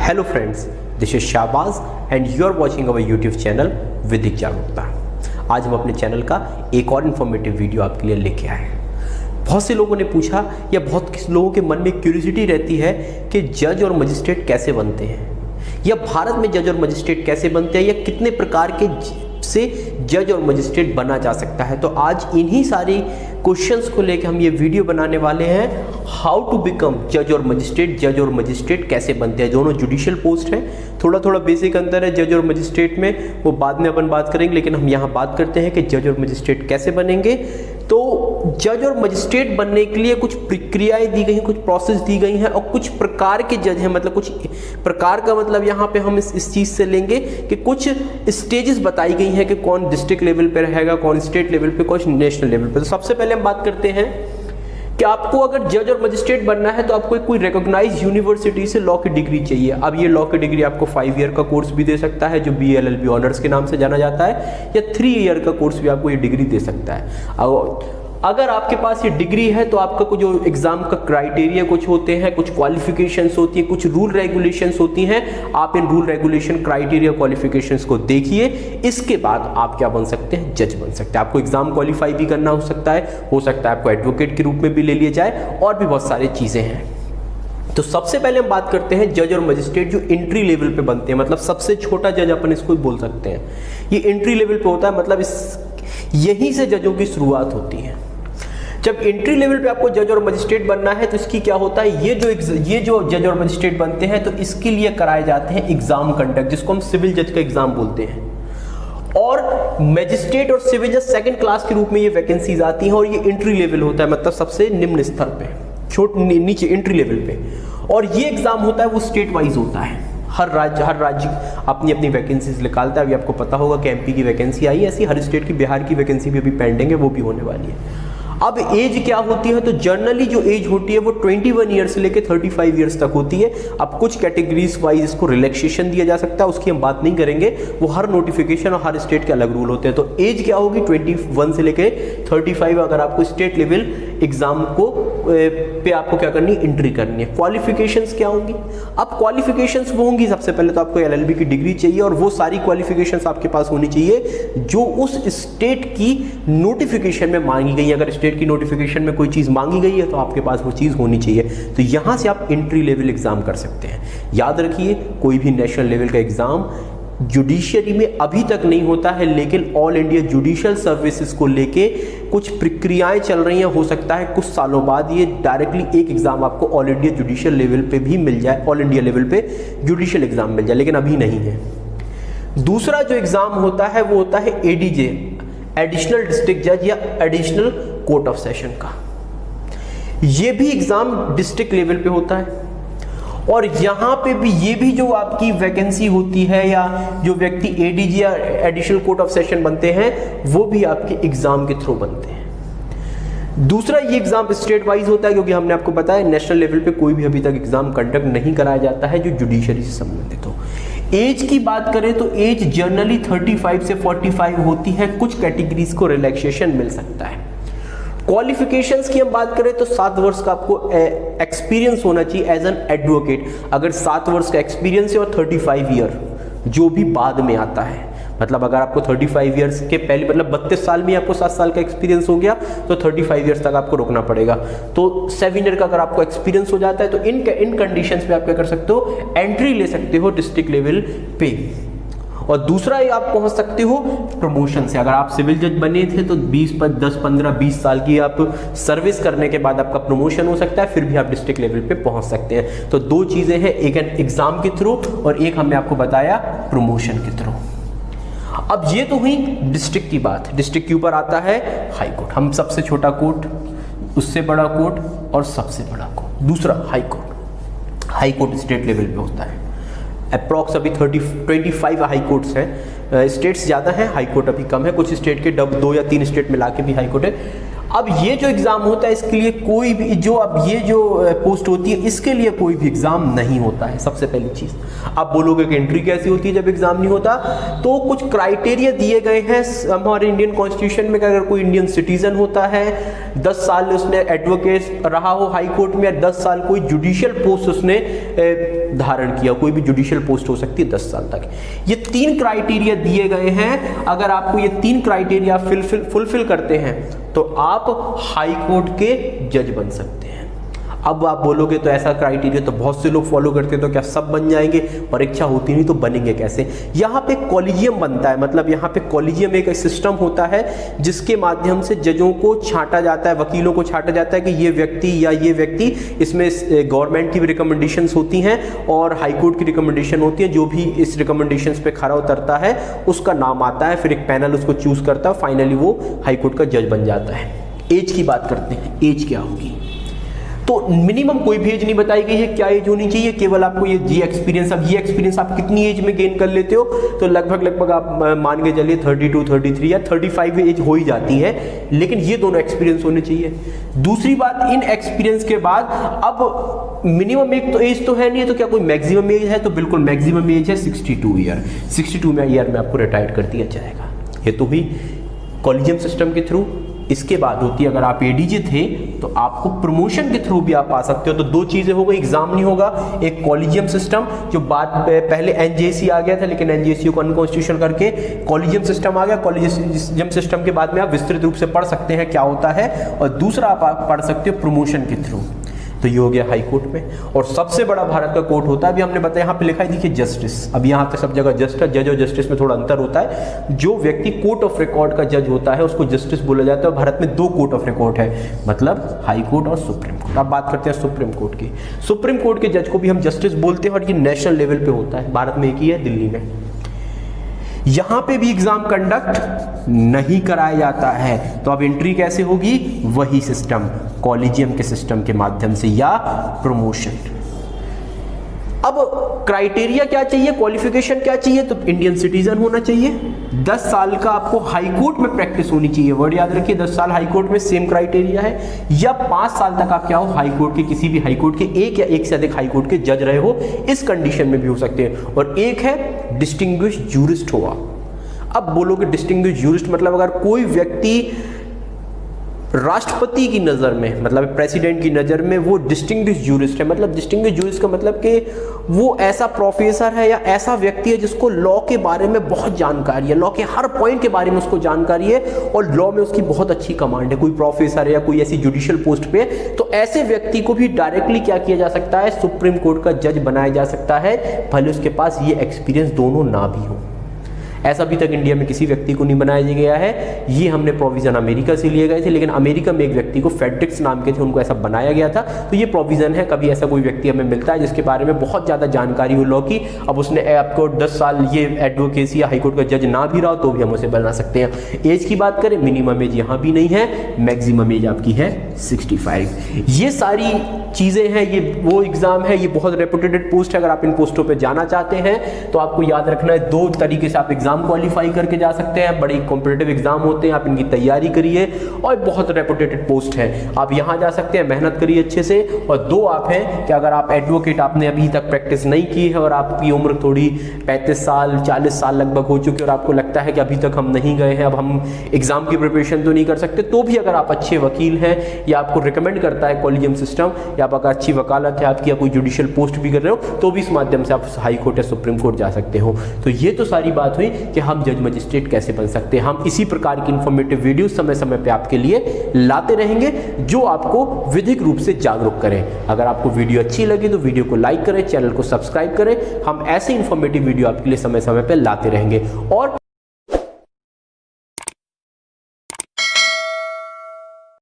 Hello friends, this is Shahbaz and you are watching our YouTube channel Vidhik Jagrukta. आज हम अपने channel का एक और इन्फॉर्मेटिव वीडियो आपके लिए लेके आए हैं। बहुत से लोगों ने पूछा या बहुत लोगों के मन में क्यूरियोसिटी रहती है कि जज और मजिस्ट्रेट कैसे बनते हैं, या भारत में जज और मजिस्ट्रेट कैसे बनते हैं, या कितने प्रकार के से जज और मजिस्ट्रेट बना जा सकता है। तो आज इन्हीं सारी क्वेश्चंस को लेकर हम ये वीडियो बनाने वाले हैं, हाउ टू बिकम जज और मजिस्ट्रेट। जज और मजिस्ट्रेट कैसे बनते हैं, दोनों जुडिशियल पोस्ट हैं, थोड़ा थोड़ा बेसिक अंतर है जज और मजिस्ट्रेट में, वो बाद में अपन बात करेंगे, लेकिन हम यहाँ बात करते हैं कि जज और मजिस्ट्रेट कैसे बनेंगे। तो जज और मजिस्ट्रेट बनने के लिए कुछ प्रक्रियाएं दी गई हैं, कुछ प्रोसेस दी गई हैं, और कुछ प्रकार के जज हैं। मतलब कुछ प्रकार का मतलब यहाँ पे हम इस चीज़ से लेंगे कि कुछ स्टेजेस बताई गई हैं कि कौन डिस्ट्रिक्ट लेवल पे रहेगा, कौन स्टेट लेवल पे, कौन नेशनल लेवल पे। तो सबसे पहले हम बात करते हैं कि आपको अगर जज और मजिस्ट्रेट बनना है तो आपको कोई रिकॉग्नाइज्ड यूनिवर्सिटी से लॉ की डिग्री चाहिए। अब ये लॉ की डिग्री आपको 5 ईयर का कोर्स भी दे सकता है, जो BLLB ऑनर्स के नाम से जाना जाता है, या 3 ईयर का कोर्स भी आपको ये डिग्री दे सकता है। अगर आपके पास ये डिग्री है तो आपका कुछ जो एग्जाम का क्राइटेरिया कुछ होते हैं, कुछ क्वालिफिकेशंस होती है, कुछ रूल रेगुलेशंस होती हैं। आप in rule regulation, criteria, qualifications को देखिए, इसके बाद आप क्या बन सकते हैं, जज बन सकते हैं। आपको एग्जाम क्वालिफाई भी करना हो सकता है आपको एडवोकेट के रूप में भी ले लिया जाए, और भी बहुत सारी चीजें हैं। तो सबसे पहले हम बात करते हैं जज और मजिस्ट्रेट जो एंट्री लेवल पे बनते हैं, मतलब सबसे छोटा जज अपन इसको बोल सकते हैं। ये एंट्री लेवल पे होता है, मतलब यहीं से जजों की शुरुआत होती है। जब एंट्री लेवल पे आपको जज और मजिस्ट्रेट बनना है तो इसकी क्या होता है, ये जो जज और मजिस्ट्रेट बनते हैं तो इसके लिए कराए जाते हैं एग्जाम कंडक्ट, जिसको हम सिविल जज का एग्जाम बोलते हैं। और मैजिस्ट्रेट और सिविल जज सेकंड क्लास के रूप में ये वैकेंसीज आती हैं, और ये एंट्री लेवल होता है, मतलब सबसे निम्न स्तर पे, नीचे एंट्री लेवल पे। और ये एग्जाम होता है वो स्टेट वाइज होता है, हर राज्य अपनी अपनी वैकेंसीज निकालता है। अभी आपको पता होगा कि MP की वैकेंसी आई है, ऐसी हर स्टेट की, बिहार की वैकेंसी भी अभी पेंडिंग है, वो भी होने वाली है। अब एज क्या होती है, तो जनरली जो एज होती है वो 21 ईयर से लेकर 35 ईयर्स तक होती है। अब कुछ कैटेगरीज वाइज इसको रिलैक्सेशन दिया जा सकता है, उसकी हम बात नहीं करेंगे, वो हर नोटिफिकेशन और हर स्टेट के अलग रूल होते हैं। तो एज क्या होगी, 21 से लेकर 35, अगर आपको स्टेट लेवल एग्जाम को पे आपको क्या करनी है, एंट्री करनी है। क्वालिफिकेशंस क्या होंगी, अब क्वालिफिकेशंस वो होंगी, सबसे पहले तो आपको LLB की डिग्री चाहिए, और वो सारी क्वालिफिकेशंस आपके पास होनी चाहिए जो उस स्टेट की नोटिफिकेशन में मांगी गई है। अगर स्टेट की नोटिफिकेशन में कोई चीज मांगी गई है तो आपके पास वो चीज होनी चाहिए। तो यहां से आप एंट्री लेवल एग्जाम कर सकते हैं। याद रखिए, कोई भी नेशनल लेवल का एग्जाम जुडिशियरी में अभी तक नहीं होता है, लेकिन ऑल इंडिया जुडिशियल सर्विसेज को लेके कुछ प्रक्रियाएं चल रही हैं। हो सकता है कुछ सालों बाद ये डायरेक्टली एक एग्जाम आपको ऑल इंडिया जुडिशियल लेवल पे भी मिल जाए, ऑल इंडिया लेवल पे जुडिशियल एग्जाम मिल जाए, लेकिन अभी नहीं है। दूसरा जो एग्जाम होता है वो होता है ADJ, एडिशनल डिस्ट्रिक्ट जज या एडिशनल कोर्ट ऑफ सेशन का। ये भी एग्जाम डिस्ट्रिक्ट लेवल पे होता है, और यहां पे भी ये भी जो आपकी वैकेंसी होती है, या जो व्यक्ति ADJ या एडिशनल कोर्ट ऑफ सेशन बनते हैं, वो भी आपके एग्जाम के थ्रू बनते हैं। दूसरा, ये एग्जाम स्टेट वाइज होता है, क्योंकि हमने आपको बताया नेशनल लेवल पे कोई भी अभी तक एग्जाम कंडक्ट नहीं कराया जाता है जो जुडिशरी से संबंधित हो। एज की बात करें तो एज जनरली 35 से 45 होती है, कुछ कैटेगरीज को रिलैक्सेशन मिल सकता है। क्वालिफिकेशंस की हम बात करें तो 7 वर्ष का आपको एक्सपीरियंस होना चाहिए एज एन एडवोकेट। अगर 7 वर्ष का एक्सपीरियंस है, और 35 ईयर जो भी बाद में आता है, मतलब अगर आपको 35 ईयर्स के पहले, मतलब 32 साल में आपको 7 साल का एक्सपीरियंस हो गया तो 35 ईयर्स तक आपको रुकना पड़ेगा। तो 7 ईयर का अगर आपको एक्सपीरियंस हो जाता है तो इन कंडीशंस पे आप क्या कर सकते हो, एंट्री ले सकते हो डिस्ट्रिक्ट लेवल पे। और दूसरा ये आप पहुंच सकते हो प्रमोशन से। अगर आप सिविल जज बने थे तो 10, 15, 20 साल की आप सर्विस करने के बाद आपका प्रमोशन हो सकता है, फिर भी आप डिस्ट्रिक्ट लेवल पे पहुंच सकते हैं। तो 2 चीजें हैं, एक एग्जाम के थ्रू और एक हमने आपको बताया प्रमोशन के थ्रू। अब ये तो हुई डिस्ट्रिक्ट की बात। डिस्ट्रिक्ट के ऊपर आता है हाई कोर्ट, हम सबसे छोटा कोर्ट, उससे बड़ा कोर्ट और सबसे बड़ा कोर्ट। दूसरा high court. High court state level पे होता है, अप्रॉक्स अभी 25 हाई कोर्ट्स हैं। स्टेट्स ज़्यादा हैं, हाई कोर्ट अभी कम है। कुछ स्टेट के 2 या 3 स्टेट मिला के भी हाई कोर्ट है। अब ये जो एग्ज़ाम होता है इसके लिए कोई भी ये जो पोस्ट होती है इसके लिए कोई भी एग्ज़ाम नहीं होता है। सबसे पहली चीज़ आप बोलोगे कि एंट्री कैसी होती है जब एग्ज़ाम नहीं होता, तो कुछ क्राइटेरिया दिए गए हैं हमारे इंडियन कॉन्स्टिट्यूशन में कि अगर कोई इंडियन सिटीजन होता है, 10 साल उसने एडवोकेट रहा हो हाई कोर्ट में, या 10 साल कोई जुडिशियल पोस्ट उसने धारण किया, कोई भी जुडिशियल पोस्ट हो सकती है 10 साल तक। ये 3 क्राइटेरिया दिए गए हैं। अगर आपको ये 3 क्राइटेरिया फुलफिल करते हैं तो आप हाई कोर्ट के जज बन सकते हैं। अब आप बोलोगे तो ऐसा क्राइटेरिया तो बहुत से लोग फॉलो करते हैं, तो क्या सब बन जाएंगे? परीक्षा होती नहीं तो बनेंगे कैसे? यहाँ पे कॉलेजियम बनता है, मतलब यहाँ पे कॉलेजियम एक सिस्टम होता है जिसके माध्यम से जजों को छांटा जाता है, वकीलों को छांटा जाता है कि ये व्यक्ति या ये व्यक्ति, इसमें गवर्नमेंट की भी रिकमेंडेशंस होती हैं और हाई कोर्ट की रिकमेंडेशन होती है। जो भी इस रिकमेंडेशंस पे खरा उतरता है उसका नाम आता है, फिर एक पैनल उसको चूज करता है, फाइनली वो हाई कोर्ट का जज बन जाता है। एज की बात करते हैं, एज क्या होगी? तो मिनिमम कोई भी एज नहीं बताई गई है क्या एज होनी चाहिए, केवल आपको ये एक्सपीरियंस। अब ये एक्सपीरियंस आप कितनी एज में गेन कर लेते हो, तो लगभग आप मान के चलिए 32, 33 या 35 एज हो ही जाती है, लेकिन ये दोनों एक्सपीरियंस होने चाहिए। दूसरी बात, इन एक्सपीरियंस के बाद अब मिनिमम एक तो एज तो है नहीं है, तो क्या कोई मैक्सिमम एज है? तो बिल्कुल मैक्सिमम एज है 62 ईयर। 62 ईयर में आपको रिटायर कर दिया जाएगा। ये तो हुई कॉलेजियम सिस्टम के थ्रू। इसके बाद होती है, अगर आप एडीजे थे तो आपको प्रमोशन के थ्रू भी आप आ सकते हो। तो 2 चीजें हो गई, एग्जाम नहीं होगा, एक कॉलेजियम सिस्टम जो पहले एनजेसी आ गया था, लेकिन एनजेसी को अनकॉन्स्टिट्यूशनल करके कॉलेजियम सिस्टम आ गया। कॉलेजियम सिस्टम के बाद में आप विस्तृत रूप से पढ़ सकते हैं क्या होता है, और दूसरा आप पढ़ सकते हो प्रमोशन के थ्रू। तो ये हो गया हाई कोर्ट में। और सबसे बड़ा भारत का कोर्ट होता है, अभी हमने बताया, यहाँ पे लिखा है देखिए जस्टिस। अब यहाँ पे सब जगह जज और जस्टिस में थोड़ा अंतर होता है। जो व्यक्ति कोर्ट ऑफ रिकॉर्ड का जज होता है उसको जस्टिस बोला जाता है। भारत में 2 कोर्ट ऑफ रिकॉर्ड है, मतलब हाई कोर्ट और सुप्रीम कोर्ट। अब बात करते हैं सुप्रीम कोर्ट की। सुप्रीम कोर्ट के जज को भी हम जस्टिस बोलते हैं और ये नेशनल लेवल पे होता है। भारत में एक ही है, दिल्ली में। यहां पे भी एग्जाम कंडक्ट नहीं कराया जाता है। तो अब एंट्री कैसे होगी? वही सिस्टम, कॉलेजियम के सिस्टम के माध्यम से या प्रमोशन। अब क्राइटेरिया क्या चाहिए, क्वालिफिकेशन क्या चाहिए? तो इंडियन सिटीजन होना चाहिए, 10 साल का आपको हाई कोर्ट में प्रैक्टिस होनी चाहिए। वर्ड याद रखिए, 10 साल हाई कोर्ट में, सेम क्राइटेरिया है। या 5 साल तक आप क्या हो, हाई कोर्ट के, किसी भी हाई कोर्ट के एक या एक से अधिक हाई कोर्ट के जज रहे हो, इस कंडीशन में भी हो सकते हैं। और एक है डिस्टिंग्विश्ड जूरिस्ट हुआ। अब बोलोगे डिस्टिंग्विश्ड जूरिस्ट मतलब अगर कोई व्यक्ति राष्ट्रपति की नज़र में, मतलब प्रेसिडेंट की नज़र में वो डिस्टिंग्विश्ड जूरिस्ट है। मतलब डिस्टिंग्विश्ड जूरिस्ट का मतलब कि वो ऐसा प्रोफेसर है या ऐसा व्यक्ति है जिसको लॉ के बारे में बहुत जानकारी है, लॉ के हर पॉइंट के बारे में उसको जानकारी है और लॉ में उसकी बहुत अच्छी कमांड है। कोई प्रोफेसर है या कोई ऐसी जुडिशियल पोस्ट पे, तो ऐसे व्यक्ति को भी डायरेक्टली क्या किया जा सकता है, सुप्रीम कोर्ट का जज बनाया जा सकता है, भले उसके पास ये एक्सपीरियंस दोनों ना भी हो। ऐसा अभी तक इंडिया में किसी व्यक्ति को नहीं बनाया गया है। ये हमने प्रोविजन अमेरिका से लिए गए थे, लेकिन अमेरिका में एक व्यक्ति को फेड्रिक्स नाम के थे, उनको ऐसा बनाया गया था। तो ये प्रोविजन है, कभी ऐसा कोई व्यक्ति हमें मिलता है जिसके बारे में बहुत ज़्यादा जानकारी हो लॉ की, अब उसने आपको 10 साल ये एडवोकेसी या हाईकोर्ट का जज ना भी रहा तो भी हम उसे बना सकते हैं। एज की बात करें, मिनिमम एज यहाँ भी नहीं है, मैक्सिमम एज आपकी है 65। ये सारी चीज़ें हैं, ये वो एग्ज़ाम है, ये बहुत रेपुटेटेड पोस्ट है। अगर आप इन पोस्टों पे जाना चाहते हैं तो आपको याद रखना है 2 तरीके से आप एग्ज़ाम क्वालिफाई करके जा सकते हैं। बड़े कॉम्पिटिटिव एग्ज़ाम होते हैं, आप इनकी तैयारी करिए और बहुत रेपुटेटेड पोस्ट है, आप यहाँ जा सकते हैं, मेहनत करिए अच्छे से। और 2 आप हैं कि अगर आप एडवोकेट, आपने अभी तक प्रैक्टिस नहीं की है और आपकी उम्र थोड़ी 35 साल 40 साल लगभग हो चुकी है और आपको लगता है कि अभी तक हम नहीं गए हैं, अब हम एग्ज़ाम की प्रिपरेशन तो नहीं कर सकते, तो भी अगर आप अच्छे वकील हैं या आपको रिकमेंड करता है कॉलेजियम सिस्टम, या आप अगर अच्छी वकालत है आपकी या कोई जुडिशियल पोस्ट भी कर रहे हो, तो भी इस माध्यम से आप हाई कोर्ट या सुप्रीम कोर्ट जा सकते हो। तो ये तो सारी बात हुई कि हम जज मजिस्ट्रेट कैसे बन सकते हैं। हम इसी प्रकार की इंफॉर्मेटिव वीडियो समय समय पे आपके लिए लाते रहेंगे जो आपको विधिक रूप से जागरूक करें। अगर आपको वीडियो अच्छी लगी तो वीडियो को लाइक करें, चैनल को सब्सक्राइब करें। हम ऐसे इंफॉर्मेटिव वीडियो आपके लिए समय समय पे लाते रहेंगे। और